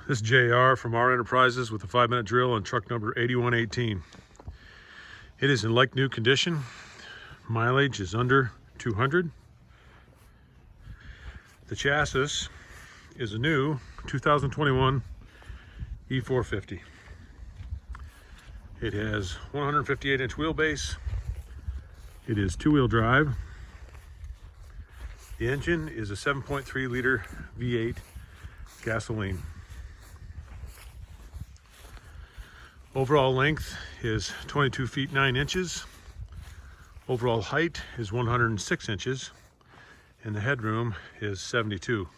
This is JR from R Enterprises with a 5-minute drill on truck number 8118. It is in like new condition. Mileage is under 200. The chassis is a new 2021 E450. It has 158-inch wheelbase. It is 2-wheel drive. The engine is a 7.3 liter V8 gasoline. Overall length is 22 feet 9 inches. Overall height is 106 inches. And the headroom is 72.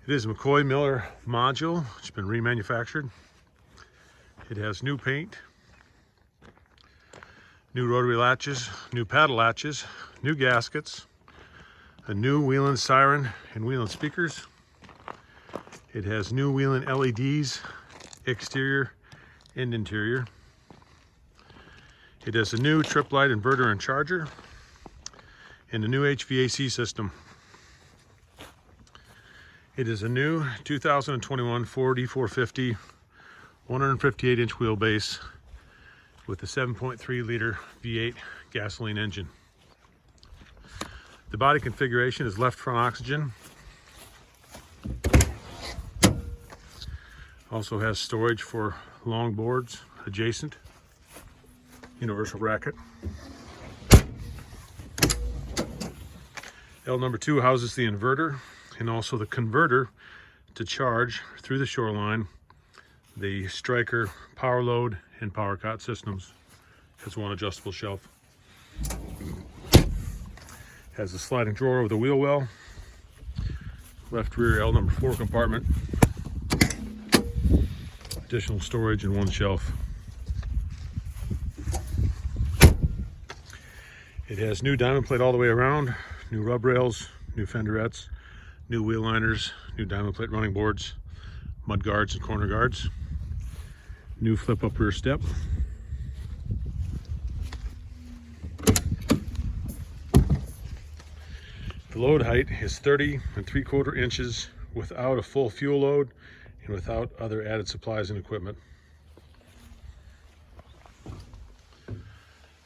It is a McCoy Miller module. It's been remanufactured. It has new paint, new rotary latches, new paddle latches, new gaskets, a new wheel-in siren and wheel-in speakers. It has new wheel-in LEDs, exterior and interior. It has a new trip light inverter and charger, and a new HVAC system. It is a new 2021 Ford E450 158-inch wheelbase with a 7.3 liter V8 gasoline engine. The body configuration is left front oxygen. Also has storage for long boards adjacent. Universal bracket. L number 2 houses the inverter and also the converter to charge through the shoreline the Striker power load and power cot systems. Has one adjustable shelf. Has a sliding drawer with a wheel well. Left rear L number 4 compartment. Additional storage and one shelf. It has new diamond plate all the way around, new rub rails, new fenderettes, new wheel liners, new diamond plate running boards, mud guards and corner guards, new flip up rear step. The load height is 30 3/4 inches without a full fuel load and without other added supplies and equipment.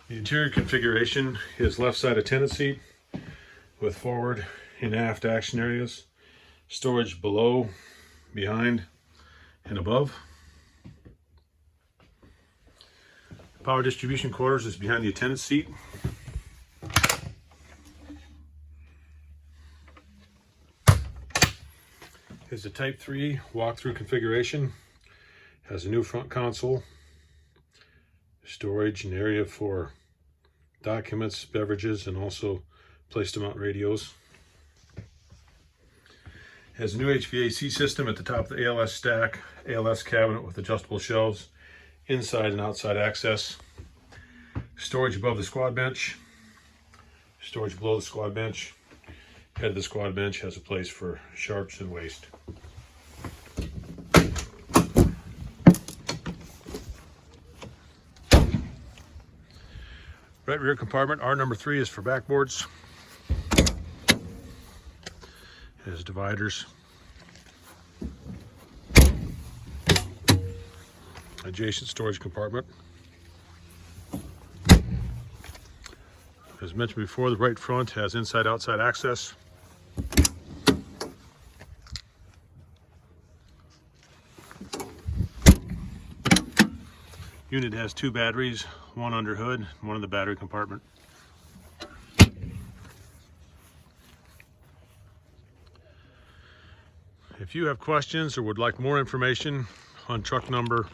The interior configuration is left side attendant seat with forward and aft action areas, storage below, behind, and above. Power distribution quarters is behind the attendant seat. Is a Type 3 walk-through configuration. Has a new front console, storage and area for documents, beverages, and also place to mount radios. Has a new HVAC system at the top of the ALS stack, ALS cabinet with adjustable shelves, inside and outside access. Storage above the squad bench, storage below the squad bench. Head of the squad bench has a place for sharps and waste. Right rear compartment, R number 3 is for backboards. It has dividers. Adjacent storage compartment. As mentioned before, the right front has inside-outside access. Unit has 2 batteries, one under hood, one in the battery compartment. If you have questions or would like more information on truck number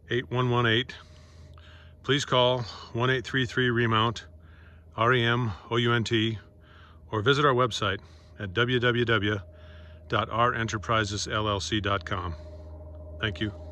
8118, please call 1-833-REMOUNT, REMOUNT, or visit our website at www.renterprisesllc.com. Thank you.